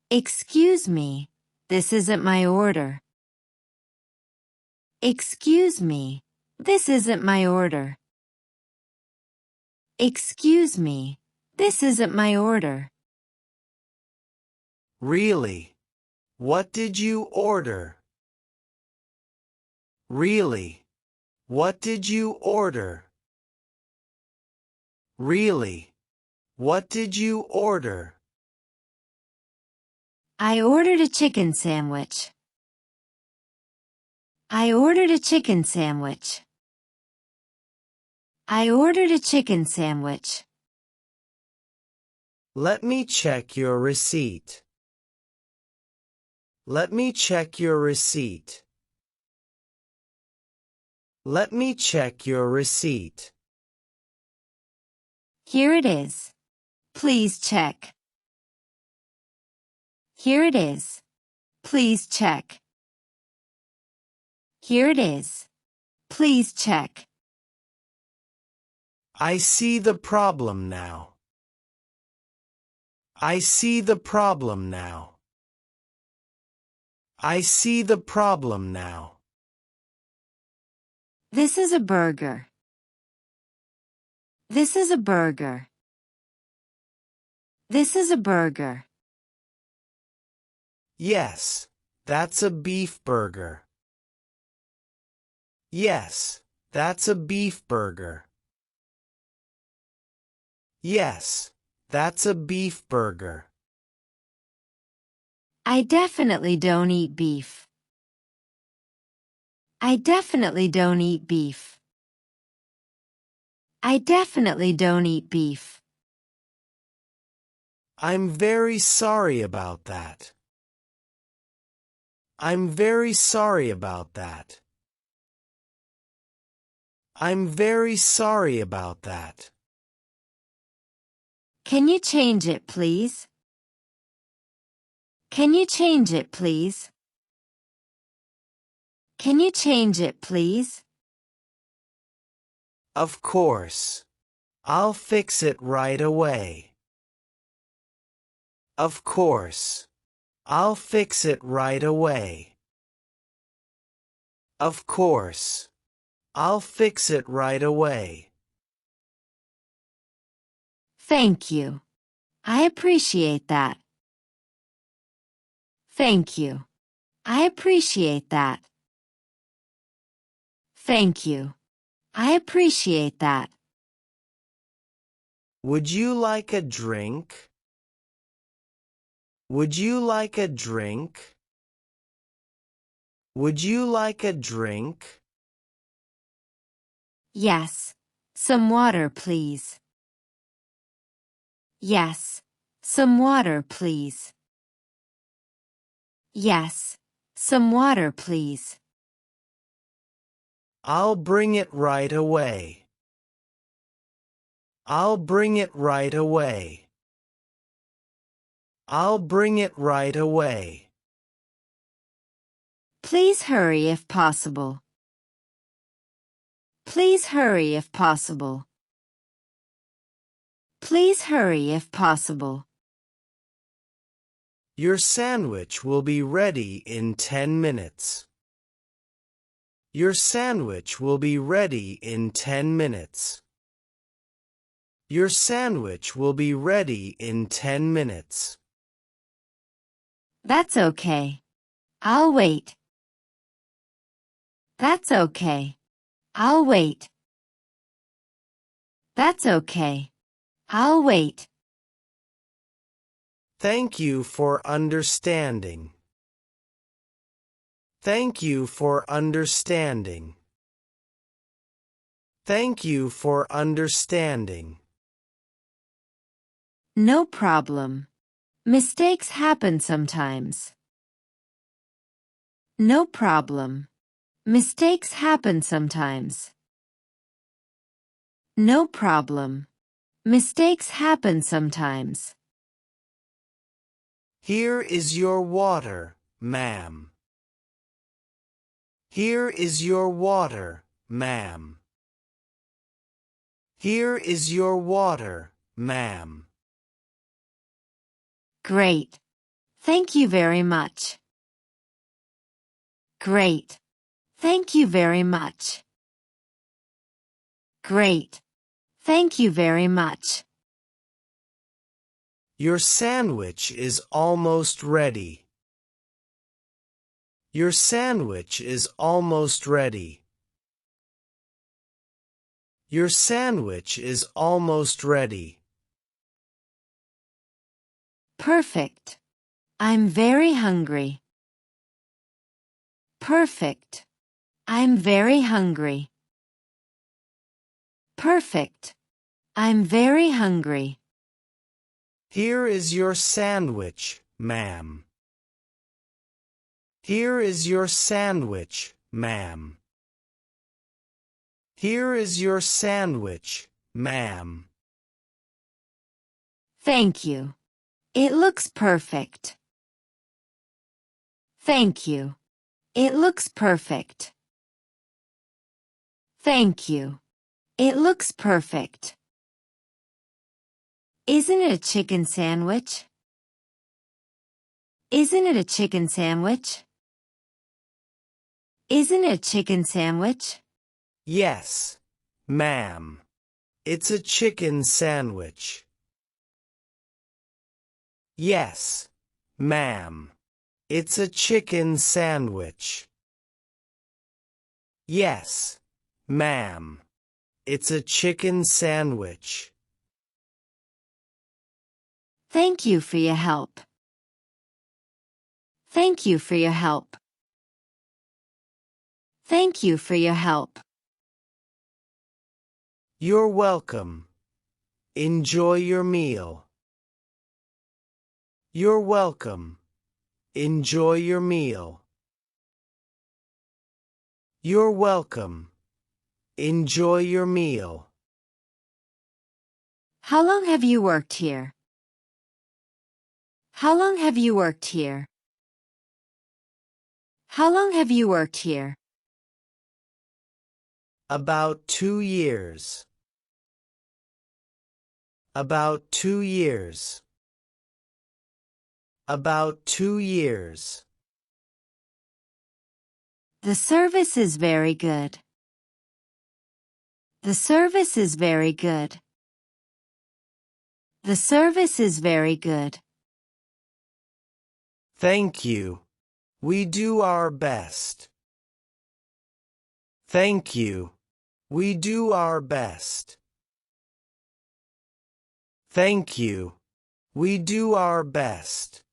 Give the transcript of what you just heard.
Excuse me, this isn't my order. Excuse me, this isn't my order. Excuse me, this isn't my order. Really? What did you order? Really? What did you order? Really? What did you order? I ordered a chicken sandwich. I ordered a chicken sandwich. I ordered a chicken sandwich. Let me check your receipt. Let me check your receipt. Let me check your receipt. Here it is. Please check. Here it is. Please check. Here it is. Please check. I see the problem now. I see the problem now. I see the problem now. This is a burger. This is a burger. This is a burger. Yes, that's a beef burger. Yes, that's a beef burger. Yes, that's a beef burger. I definitely don't eat beef. I definitely don't eat beef. I definitely don't eat beef. I'm very sorry about that. I'm very sorry about that. I'm very sorry about that. Can you change it, please? Can you change it, please? Can you change it, please? Of course. I'll fix it right away. Of course. I'll fix it right away. Of course. I'll fix it right away. Thank you. I appreciate that. Thank you. I appreciate that. Thank you. I appreciate that. Would you like a drink? Would you like a drink? Would you like a drink? Yes. Some water, please. Yes. Some water, please. Yes. Some water, please. I'll bring it right away. I'll bring it right away. I'll bring it right away. Please hurry if possible. Please hurry if possible. Please hurry if possible. Your sandwich will be ready in 10 minutes. Your sandwich will be ready in 10 minutes. Your sandwich will be ready in 10 minutes. That's okay. I'll wait. That's okay. I'll wait. That's okay. I'll wait. Thank you for understanding. Thank you for understanding. Thank you for understanding. No problem. Mistakes happen sometimes. No problem. Mistakes happen sometimes. No problem. Mistakes happen sometimes. Here is your water, ma'am. Here is your water, ma'am. Here is your water, ma'am. Great. Thank you very much. Great. Thank you very much. Great. Thank you very much. Your sandwich is almost ready. Your sandwich is almost ready. Your sandwich is almost ready. Perfect. I'm very hungry. Perfect. I'm very hungry. Perfect. I'm very hungry. Here is your sandwich, ma'am. Here is your sandwich, ma'am. Here is your sandwich, ma'am. Thank you. It looks perfect. Thank you. It looks perfect. Thank you. It looks perfect. Isn't it a chicken sandwich? Isn't it a chicken sandwich? Isn't it a chicken sandwich? Yes, ma'am. It's a chicken sandwich. Yes, ma'am. It's a chicken sandwich. Yes, ma'am. It's a chicken sandwich. Thank you for your help. Thank you for your help. Thank you for your help. You're welcome. Enjoy your meal. You're welcome. Enjoy your meal. You're welcome. Enjoy your meal. How long have you worked here? How long have you worked here? How long have you worked here? About 2 years. About 2 years. About 2 years. The service is very good. The service is very good. The service is very good. Thank you. We do our best. Thank you. We do our best. Thank you. We do our best.